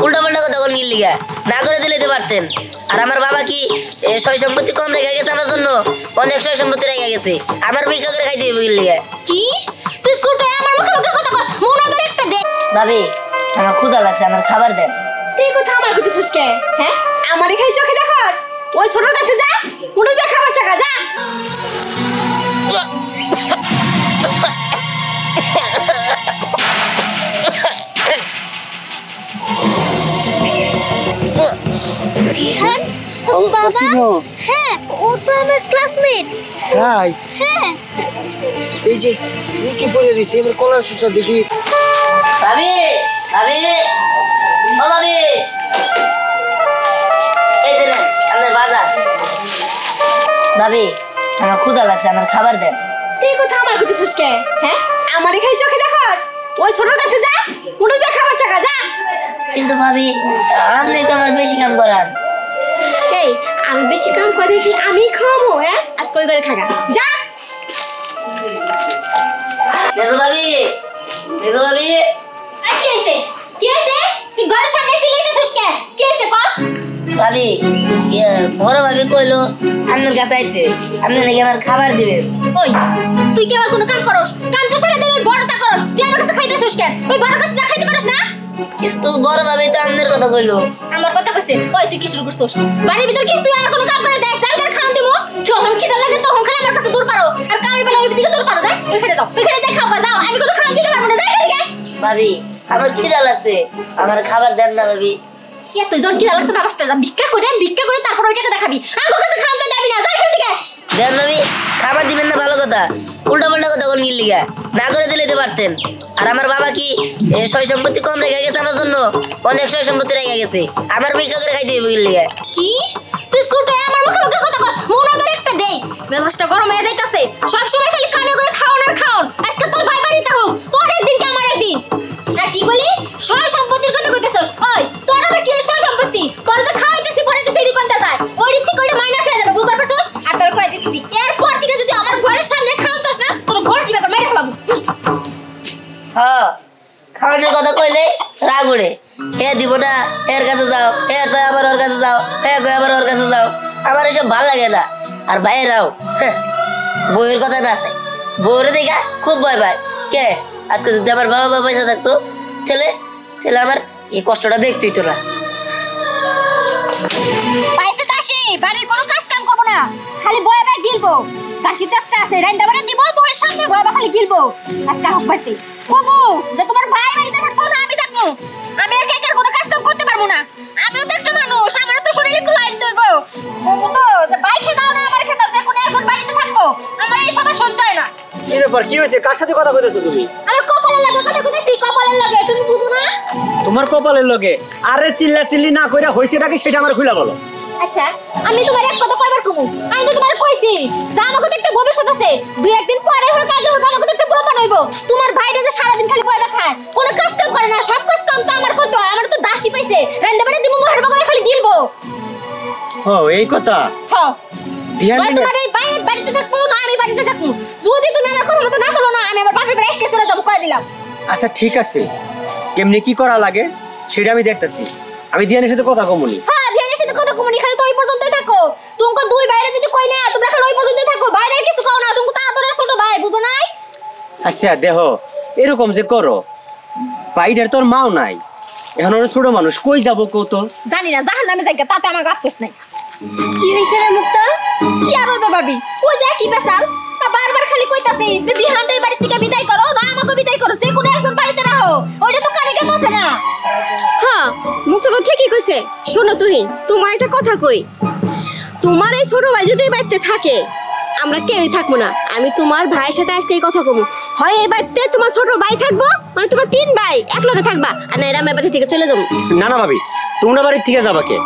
উল্টা পাল্টা কথা বলেন লিগা না করে দিলে তো পারতেন। আর আমার বাবা কি সয় সম্পত্তি কম রেখে গেছে আমার জন্য, অনেক সয় সম্পত্তি রেখে গেছে, আমার ভিক্ষা করে খাইতে হবে লিগা। কি তুই ছোট আমার মুখে মুখে কথা কস, মন আদর একটা দে। ভাবি আমার ক্ষুধা লাগছে, আমার খাবার দেন। তুই কথা আমার কইতেছিস কে? হ্যাঁ আমারে খাই চোখে দেখস? ওই ছোটর কাছে যা, উঠে যা খাবার চাকা যা। দিহান বাবা, হ্যাঁ ও তো আমার ক্লাসমেট। তাই? হ্যাঁ এই যে রুটি পরে রয়েছে, এবার কলা সুসা দেখি। ভাবি ভাবি ও ভাবি, এই যে নেন আপনার বাজার। ভাবি আমার ক্ষুধা লাগছে, আমার খাবার দেন। তুই কথা আমার কইতেছিস কে? হ্যাঁ আমারে খাই চোখে দেখস? ওই ছোটর কাছে যা, উঠে যা খাবার চাকা যা। কিন্তু ভাবি আপনি তো আমার বেশি কাম করান। এই আমি বেশি কাম করে কি আমি খাবো? হ্যাঁ আজ কই করে খাগা যা। মেজো ভাবি, মেজো ভাবি। আর কি হইছে? কি হইছে? তুই ঘরের সামনে সিলাইতেছিস কে? কি হইছে ক? ভাবি বড় ভাবি কইলো আপনার কাছে আইতে, আপনি নাকি আমার খাবার দিবেন। ওই তুই কি আমার কোনো কাম করস? কাম তো সারা দিন বড়টা করস, তুই আমার কাছে খাইতেছিস কেন? ওই বড় কাছে যা খাইতে পারস না? কিন্তু বড় ভাবি তো আপনার কথা কইলো। আমার কথা কইছে ওই তুই কি শুরু করছস? বাড়ির ভিতর কি তুই আমার কোনো কাম করে দেখ? আমি তোর খাওন দেবো, যখন খিদা লাগে তখন খালি আমার কাছে দূর পারো, আর কামে বেলা ওই দিকে দূর পারো। দেখ ওইখানে যাও, ওইখানে যা খাওয়া যাও, আমি কোনো খাওন দিতে পারবো না। যাই এদিকে। ভাবি আমার খিদা লাগছে, আমার খাবার দেন না ভাবি। তুই যখন খিদা লাগছে না রাস্তা যা ভিক্ষা করে তারপর ওইটাকে দেখাবি। আমার কাছে খাওন তো দেবি না, যাই এদিকে। দেন ভাবি, খাবার দিবেন না ভালো কথা, উল্টা পাল্টা কথা বলেন লিগা না করে দিলে তো পারতেন। আর আমার বাবা কি সয় সম্পত্তি কম রেখে গেছে আমার জন্য, অনেক সয় সম্পত্তি রেখে গেছে, আমার ভিক্ষা করে খাইতে হবে লিগা। কি তুই ছোট আমার মুখে মুখে কথা কস, মন আদর একটা দেই। মেজাজটা গরম হয়ে যাইতাছে, সব সময় খালি কানের করে খাওন আর খাওন। আজকে তোর ভাই বাড়িতে হোক, তোর একদিন কি আমার একদিন। আর কি বলি সয় সম্পত্তির কথা কইতেছস? ওই তোর আবার কি সয় সম্পত্তি? তোর যে খাওয়াইতেছি পড়াইতেছি এডি কোনটা যায়, ওই দিক থেকে মাইনাস হয়ে যাবে, বুঝতে পারছস? আর তোর কই দিতেছি এরপর থেকে যদি আমার ঘরের সামনে খাওয়াছস না, তোর ঘর কি বেকর মেরে ফেলাবো। হ্যাঁ খাওয়ানোর কথা কইলে রাগ উড়ে, হে দিব না, এর কাছে যাও, হে কয় আবার ওর কাছে যাও, হে কয় আবার ওর কাছে যাও, আমার এসব ভাল লাগে না। আর ভাইয়েরাও বউয়ের কথা না আছে, বউরে দেখা খুব ভয় পায়। কে আজকে যদি আমার বাবা মা পয়সা থাকতো, ছেলে ছেলে আমার এই কষ্টটা দেখতেই তোরা। পাইছে দাসি, বাড়ির কোনো কাজ কাম করবো না, খালি বয়ে বয়ে গিলবো। দাসি তো একটা আছে, রান্না বাড়ি দিব, বউয়ের সামনে বয়ে বয়ে খালি গিলবো। আজকে হোক বাড়তে কবু যে তোমার ভাই বাড়িতে থাকবো না আমি থাকবো, আমি আর একার কোনো কাজ কাম করতে পারবো না। আমিও তো একটা মানুষ, আমারও তো শরীরে একটু লাইট দেবো। কবু তো যে ভাই খেয়ে দাও না আমার খেয়ে দাও, যে কোনো একজন বাড়িতে থাকবো, আমার এই সবার সহ্য হয় না। কি ব্যাপার, কি হয়েছে? কার সাথে কথা কইতেছো তুমি? আমার কপালের লাগে কথা কইতেছি, কপালের লাগে, তুমি বুঝো না? তোমার কপালের লগে? আরে চিল্লা চিল্লি না কইরা হইছেটা কি সেটা আমার খুলে বলো। আচ্ছা আমি তোমার এক কথা কইবার কমু, আমি তো তোমার কইছি যে আমাকে তো একটা ভবিষ্যৎ আছে, দুই একদিন পরে হোক আগে হোক আমাকে তো একটা প্রমাণ হইব। তোমার ভাইরা যে সারা দিন খালি বইবা খায়, কোনো কাজ কাম করে না, সব কাজ কাম তো আমার করতে হয়। আমার তো দাসী পাইছে, রান্না বাড়ি দিমু, মোহর বাবা খালি গিলবো। ও এই কথা? হ্যাঁ ধ্যান দিবে। তোমার এই বাইরে বাড়িতে থাকবো না আমি বাড়িতে থাকবো, যদি তুমি আমার কথা মতো না চলো না, আমি আমার বাপের বাড়ি আজকে চলে যাবো, কই দিলাম। আচ্ছা ঠিক আছে, কেমনে কি করা লাগে সেটা আমি দেখতেছি, আমি ধ্যানের সাথে কথা কমুনি। হ্যাঁ ধ্যানের সাথে কথা কমুনি, খালি তো ওই পর্যন্তই থাকো। তোমাকে দুই বাইরে যদি কই না, তোমরা খালি ওই পর্যন্তই থাকো, বাইরে কিছু কও না। তুমি তো আদরের ছোট ভাই, বুঝো নাই? আচ্ছা দেখো, এরকম যে করো, বাইরের তোর মাও নাই, এখন ওরা ছোট মানুষ, কই যাবো কত জানি না, জাহান্নামে যাইগা, তাতে আমার আফসোস নাই। কি হইছে রে মুক্তা? কি আর হইবে ভাবি, ওই যে কি পেছাল বারবার খালি কইতাছে যে দিহানদের বাড়ি থেকে বিদায় করো না, আমাকে বিদায় করো, যে কোনো একজন বাড়িতে রাখো। ওইটা তো কানে গেছে না। হ্যাঁ মুক্তা তো ঠিকই কইছে। শোনো তুহিন, তোমার একটা কথা কই, তোমার এই ছোট ভাই যদি এই বাড়িতে থাকে, আমরা কেউই থাকবো না। আমি তোমার ভাইয়ের সাথে আজকে এই কথা কমু, হয় এই বাড়িতে তোমার ছোট ভাই থাকবো, মানে তোমার তিন ভাই একলগে থাকবা, আর না এরা আমরা বাড়ি থেকে চলে যাবো। না না ভাবি, তোমরা বাড়ির থেকে যাবা কে?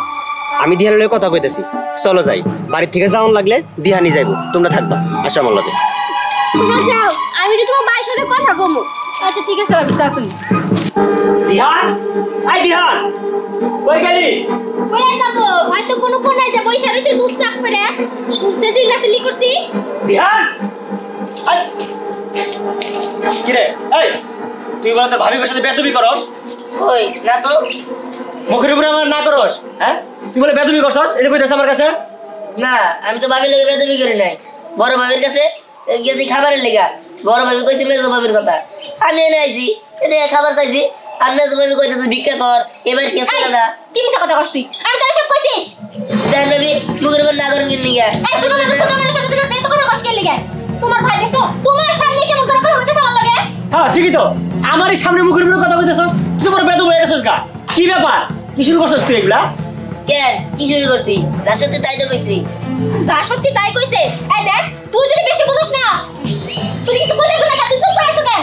আমি দিহানের কথা কইতেছি, চলো যাই, বাড়ির থেকে যাওয়ান লাগলে দিহানি যাইবো, তোমরা থাকবা, আসো আমার লগে। তোমরা যাও, আমি তোমার ভাইয়ের সাথে কথা কমু। আচ্ছা ঠিক আছে ভাবি, যাও তুমি। দিহান, আই দিহান, কই গেলি? কই যাব? হয়তো কোনো কোনায় যে বইসা রইছে চুপচাপ করে, শুনছে চিল্লাচিল্লি করছি। দিহান, আই কি রে? এই তুই বলতে ভাবির সাথে বেয়াদবি করস? কই না তো মুখের উপরে আমার না করস হ্যাঁ তুই বলে বেদবি করছস এটা কইতাছ আমার কাছে না আমি তো ভাবির লগে বেদবি করি নাই বড় ভাবির কাছে গেছি খাবারের লেগা বড় ভাবি কইছে মেজো ভাবির কথা আমি এনে আইছি এটা খাবার চাইছি আর মেজো ভাবি কইতাছে ভিক্ষা কর এবার কি আছে দাদা কি মিছা কথা কস তুই আমি তোরে সব কইছি দেন নবী মুখের উপর না করেন কিন নিগা এই শুনো না সামনে থেকে এত কথা কস কেন লাগে তোমার ভাই দেখছো তোমার সামনে কেমন করে কথা হইতেছে আমার লাগে হ্যাঁ ঠিকই তো আমারই সামনে মুখের উপরে কথা কইতাছস তুই তো বড় বেদব হয়ে গেছস গা কি ব্যাপার কি শুরু করছস তুই এগুলা কেন কি শুরু করছি যা সত্যি তাই তো কইছি যা সত্যি তাই কইছে এই দেখ তুই যদি বেশি বুঝছ না তুই কিছু কইতেছ না তুই চুপ করে আছিস কেন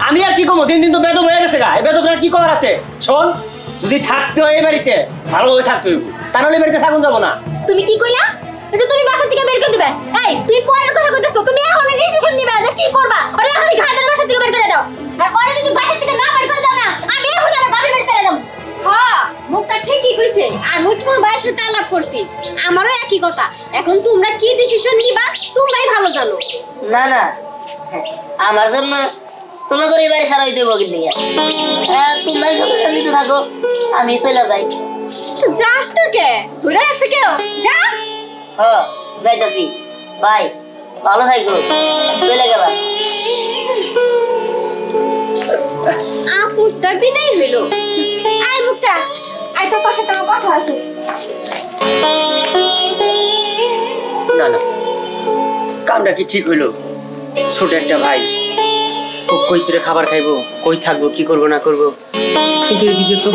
আমি আর কি কমো দিন দিন তো বেদব হয়ে গেছে গা এই বেদবরা কি করার আছে শোন যদি থাকতে হয় এই বাড়িতে ভালোভাবে থাকতে হইব তা নাহলে এই বাড়িতে থাকুন যাব না তুমি কি কইলা যে তুমি বাসা থেকে বের করে দিবে এই তুই পরের কথা কইতেছো তুমি এখন ডিসিশন নিবে যে কি করবা আরে এখন ঘাটের বাসা থেকে বের করে দাও আর পরে যদি বাসা থেকে না বের করে দাও না আমি এখন আমার বাপের বাড়ি চলে যাব হ্যাঁ মুখটা ঠিকই কইছে আমি তোমার ভাইয়ের সাথে আলাপ করছি আমারও একই কথা এখন তোমরা কি ডিসিশন নিবা তোমরাই ভালো জানো না না আমার জন্য তোমাকে এবারে সারা হইতে হইব কিন্তু তোমরা সবাই শান্তিতে থাকো আমি চলে যাই যাস তো কে ধরে রাখছে কেউ যা হ যাইতাছি বাই ভালো থাকো চলে গেলাম আপুটা বিদায় হইলো আয় মুক্তা আয় তো তোর সাথে আমার কথা আছে না না কামটা কি ঠিক হইলো ছোট একটা ভাই ও কই ছেড়ে খাবার খাইবো কই থাকবো কি করবো না করবো কিন্তু এদিকে তো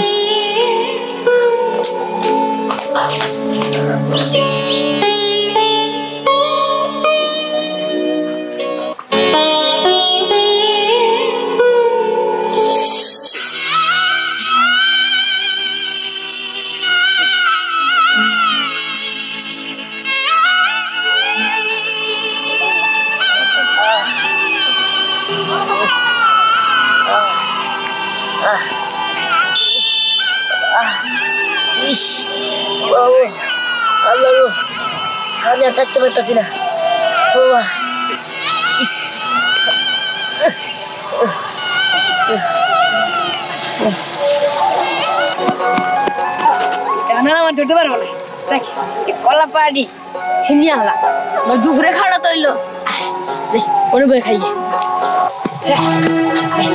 ইস বাবু আল্লাহ গো, আমি আর থাকতে পারতাছি না বাবা ইস এখন আমার ধরতে পারবো না দেখ কলা পাড়ি সিনিয়া হলা আমার দুপুরে খাওয়া তৈল মনে বই খাইয়ে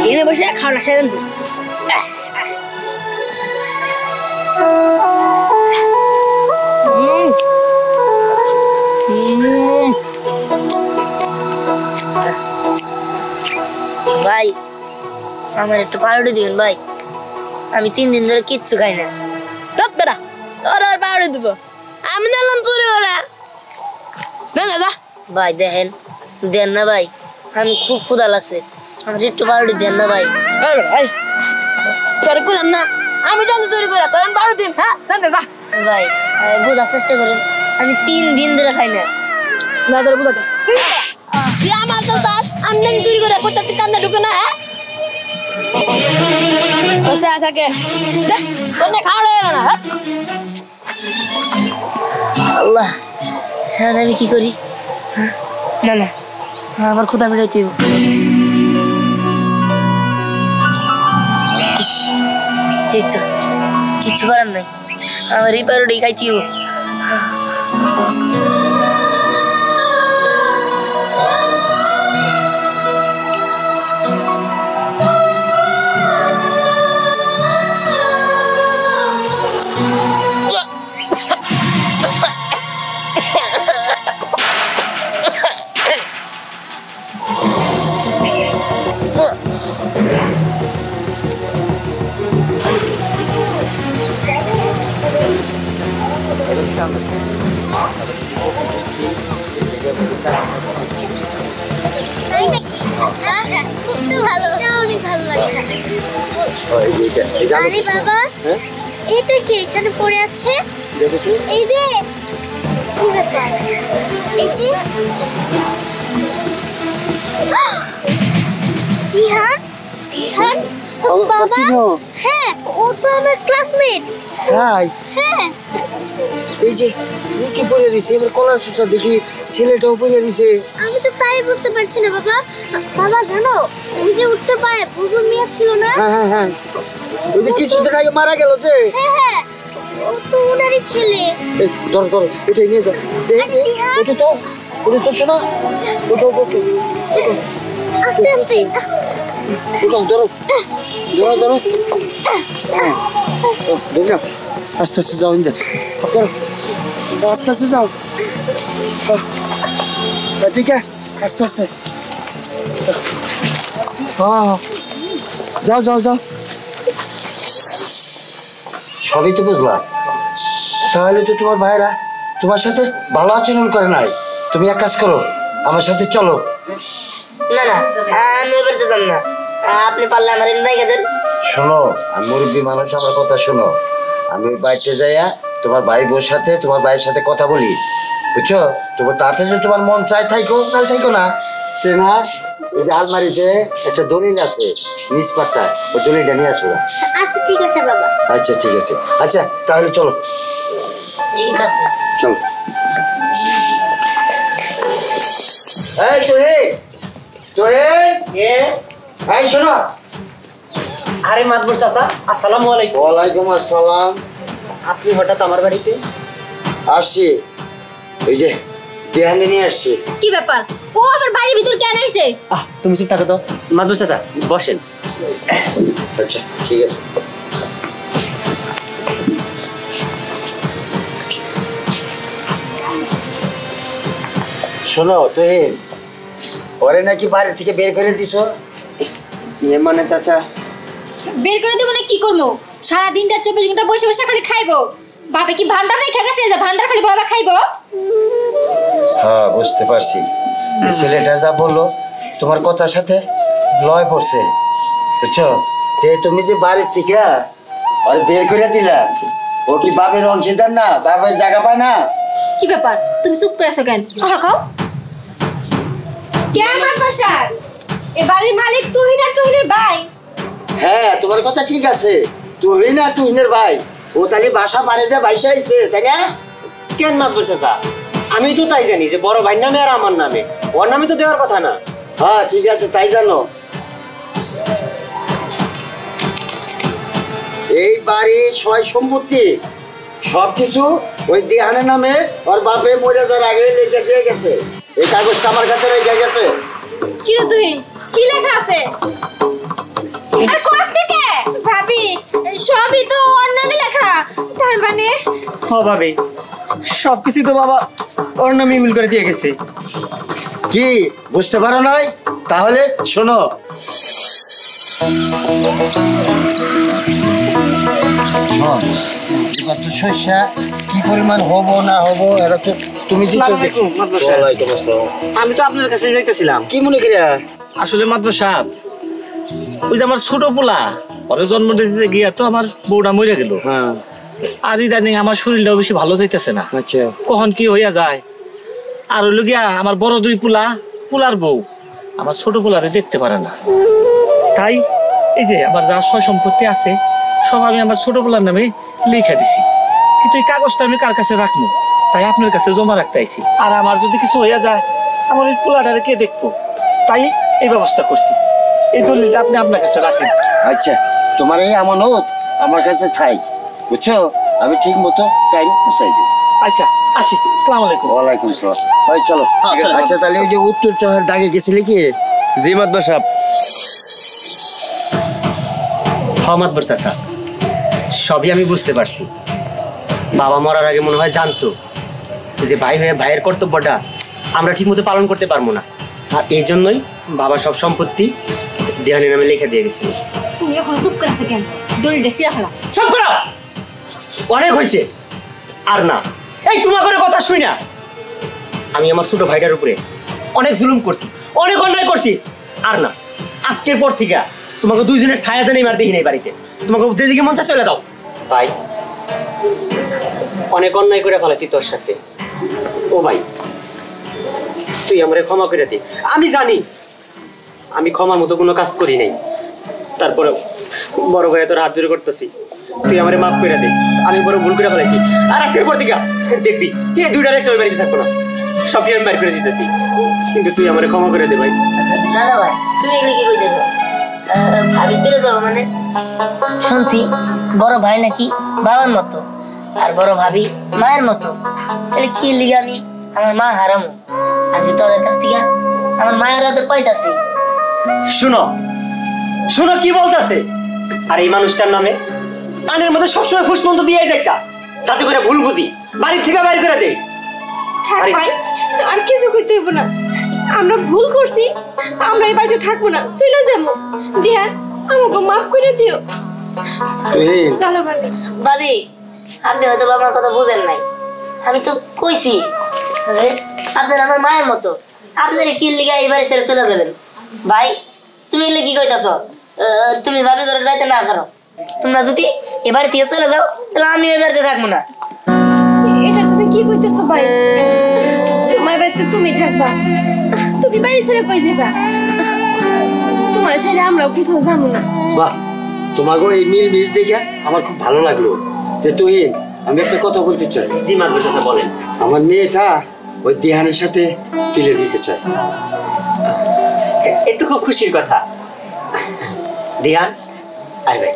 এনে বসে খাওয়া সেরেন ভাই আমার একটু পাউরুটি দিবেন ভাই আমি 3 দিন ধরে কিচ্ছু খাই না বেটা তোর আর পাউরুটি দিব আমি জানলাম চুরি ওরা না দাদা ভাই দেখেন দেন না ভাই আমি খুব ক্ষুধা লাগছে আমার একটু পাউরুটি দেন না ভাই তোর করলাম না আমি জানি চুরি করে তোর পাউরুটি দিম হ্যাঁ না দাদা ভাই বোঝার চেষ্টা করেন আমি 3 দিন ধরে খাই না না তোর বুঝাতে তুই আমার তো দাস আমি জানি চুরি করে কোথাতে কান্দা ঢুকে না হ্যাঁ বসে থাকে দেখ তোর না খাওয়া হয়ে গেল না আল্লাহ হ্যাঁ আমি কি করি না না আমার ক্ষুধা মেটাইতে হইব এই তো কিছু করার নাই আমার এই পাউরুটি খাইছি আচ্ছা খুব তো ভালো অনেক ভালো লাগছে আরে বাবা এটা কি এখানে পড়ে আছে এই যে কি ব্যাপার এই যে তিহান তিহান বাবা হ্যাঁ ও তো আমার ক্লাসমেট তাই হ্যাঁ এই যে উঁচু পরে রয়েছে এবার কলার সুসা দেখি ছেলেটাও পরে রয়েছে আমি তো তাই বুঝতে পারছি না বাবা বাবা জানো ওই যে উঠতে পারে বুবুর মেয়ে ছিল না হ্যাঁ হ্যাঁ হ্যাঁ ওই যে কিছুদিন আগে মারা গেল যে। হ্যাঁ হ্যাঁ, ও তো ওনারই ছেলে। এই ধরো ধরো, উঠে নিয়ে যাও। দেখি ওঠো তো, ওঠো তো শোনা, ওঠো ওঠো ওঠো, আস্তে আস্তে। ওঠো ধরো ধরো ধরো। দেখি না, আস্তে আস্তে যাও ইন্দা, আস্তে আস্তে যাও। ঠিক আছে, আস্তে আস্তে। হ্যাঁ যাও যাও যাও। সবই তো বুঝলাম, তাহলে তো তোমার ভাইরা তোমার সাথে ভালো আচরণ করে নাই। তুমি এক কাজ করো, আমার সাথে চলো। না না, আমি এবার যেতাম না, আপনি পারলে আমার রেখে দেন। শোনো, আমি মুরব্বী মানুষ, আমার কথা শোনো। আমি বাড়িতে যাইয়া তোমার ভাই বোর সাথে, তোমার ভাইয়ের সাথে কথা বলি, বুঝছো? তোমার তাতে যদি তোমার মন চাই থাইকো, তাহলে থাইকো না। সে না, এই যে আলমারিতে একটা দলিল আছে নিজ পাট্টা, ওই দলিলটা নিয়ে আসো। আচ্ছা ঠিক আছে বাবা। আচ্ছা ঠিক আছে, আচ্ছা তাহলে চলো। ঠিক আছে, চলো। এই তোহিন, তোহিন, এই শোনো। আরে মাতবর চাচা, আসসালামু আলাইকুম। ওয়ালাইকুম আসসালাম। আপনি হঠাৎ আমার বাড়িতে? আসছি, ওই যে দেহানে নিয়ে আসছি। কি ব্যাপার, ও আবার বাড়ির ভিতর কেন আইছে? তুমি চুপ থাকো তো। মাতবর চাচা বসেন। আচ্ছা ঠিক আছে। শোনো তুহিন, ওরে নাকি বাড়ি থেকে বের করে দিছো? মানে চাচা, বের করে দেবো না কি করবো? সারা দিনটা 24 ঘন্টা বসে বসে খালি খাইবো। বাপে কি ভান্ডার রেখে গেছে যে ভান্ডার খালি বাবা খাইবো? হ্যাঁ বুঝতে পারছি, এই ছেলেটা যা বললো তোমার কথার সাথে লয় পড়ছে, বুঝছো? তে তুমি যে বাড়ির থেকে ওরে বের করে দিলা, ও কি বাপের অংশীদার না? বাপের জায়গা পায় না? কি ব্যাপার, তুমি চুপ করে আছো কেন? কথা কও। কে আমার বাসার? এ বাড়ির মালিক তুহিন আর তুহিনের ভাই। হ্যাঁ তোমার কথা ঠিক আছে, তুহিন আর তুহিনের ভাই। ও তাহলে বাসা পারে যে বাইসা আইছে, তাই না? কেন মাতবর চাচা? আমি তো তাই জানি যে বড় ভাইয়ের নামে আর আমার নামে, ওর নামে তো দেওয়ার কথা না। হ্যাঁ ঠিক আছে, তাই জানো। এই বাড়ি সয় সম্পত্তি সবকিছু ওই দেহানের নামে ওর বাপে মরে যাওয়ার আগে লিখে দিয়ে গেছে। এই কাগজটা আমার কাছে রেখে গেছে। কি রে তুহিন, কি লেখা আছে? আর কষ্ট কে ভাবি, সবই তো ওর নামে লেখা। তার মানে ভাবি সবকিছু তো বাবা ওর নামে ইমেল করে দিয়ে গেছে। কি বুঝতে পারো নাই? তাহলে শোনো, এবার তো শস্যা কি পরিমাণ হবো না হবো এটা তো তুমি আমি তো আপনার কাছে যাইতেছিলাম। কি মনে করিয়া? আসলে মাতবর সাহেব, ওই যে আমার ছোট পোলা, ওরে জন্ম দিতে গিয়া তো আমার বউটা মরে গেল। হ্যাঁ আর ইদানিং আমার শরীরটাও বেশি ভালো যাইতেছে না, আচ্ছা কখন কি হইয়া যায়। আর হইল গিয়া আমার বড় দুই পোলার বউ আমার ছোট পোলারে দেখতে পারে না। তাই এই যে আমার যা সয় সম্পত্তি আছে সব আমি আমার ছোট পোলার নামে লিখে দিছি, কিন্তু এই কাগজটা আমি কার কাছে রাখবো? তাই আপনার কাছে জমা রাখতে আইছি। আর আমার যদি কিছু হইয়া যায় আমার ওই পোলাটারে কে দেখবো? তাই এই ব্যবস্থা করছি। এই দলিলটা আপনি আপনার কাছে রাখেন। আচ্ছা, তোমার এই আমানত আমার কাছে থাই, বুঝছো? আমি ঠিক মতো টাইম পৌঁছাই দেব। আচ্ছা আসি, আসসালামু আলাইকুম। ওয়ালাইকুম আসসালাম। ভাই চলো। আচ্ছা তাহলে ওই যে উত্তর চহের দাগে গেছিলে কি? জি মাতবর সাহেব। মাতবর চাচা, সবই আমি বুঝতে পারছি। বাবা মরার আগে মনে হয় জানতো যে ভাই হয়ে ভাইয়ের কর্তব্যটা আমরা ঠিক মতো পালন করতে পারবো না, আর এই জন্যই বাবা সব সম্পত্তি দেহানের নামে লিখে দিয়ে গেছিল। তুমি এখন চুপ করে আছো কেন? দড়িটা ছিঁড়া ফেলা। সব করো, অনেক হয়েছে। আর না, এই তোমার করে কথা শুই না। আমি আমার ছোট ভাইটার উপরে অনেক জুলুম করছি, অনেক অন্যায় করছি। আর না, আজকের পর থেকে তোমাকে দুইজনের ছায়া দেন এবার দেখি নেই বাড়িতে। তোমাকে যেদিকে মন চায় চলে দাও। ভাই, অনেক অন্যায় করে ফেলেছি তোর সাথে। ও ভাই, তুই আমারে ক্ষমা করে দে। আমি জানি আমি ক্ষমার মতো কোনো কাজ করি নাই, তারপরে বড় ভাই তোর হাত জোরে করতেছি, তুই আমারে মাফ করে দে। আমি বড় ভুল করে ফেলেছি। আর আজকের পর থেকে দেখবি এই দুইটার একটা ওই বাড়িতে থাকবো না, সবটি আমি বাইর করে দিতেছি। কিন্তু তুই আমারে ক্ষমা করে দে ভাই। না না ভাই, তুমি এগুলো কি কইতেছো? ভাবি চলে যাবো মানে শুনছি বড় ভাই নাকি বাবার মতো আর বড় ভাবি মায়ের মতো, তাহলে কি লিগে আমি আমার মা হারামো? আমি তোদের কাছ থেকে আমার মায়ের হাতে পাইতাছি। শুনো শুনো কি বলতেছে, আর এই মানুষটার নামে কানের মধ্যে সবসময় ফুসমন্ত দিয়ে যাইতা, যাতে করে ভুল বুঝি বাড়ি থেকে বাইরে করে দেই। থাক আরে- ভাই, আর কিছু কইতে হইব না। আমরা ভুল করছি, আমরা এই বাড়িতে থাকবো না, চলে যাবো। দিহান আমাকে মাফ করে দিও। চলো ভাবি। ভাবি আপনি হয়তো আমার কথা বুঝেন নাই, আমি তো কইছি যে আপনার আমার মায়ের মতো, আপনার কি লিগা এই বাড়ি ছেড়ে চলে যাবেন? ভাই তুমি এলে কি কইতাছ? তুমি ভাবি করে যাইতে না পারো, তোমরা যদি এ বাড়ি থেকে চলে যাও তাহলে আমি এই বাড়িতে থাকবো না। এটা তুমি কি কইতেছো ভাই? তোমার বাড়িতে তুমি থাকবা, তুমি বাড়ি ছেড়ে কই যাবা? তোমার ছেড়ে আমরা কোথাও যাবো না। বাহ, তোমাকে এই মিল দেখে আমার খুব ভালো লাগলো। যে তুহিন, আমি একটা কথা বলতে চাই। জি মারবে কথা বলেন। আমার মেয়েটা ওই দিহানের সাথে তুলে দিতে চাই। একটু খুব খুশির কথা। দিয়ান আই ভাই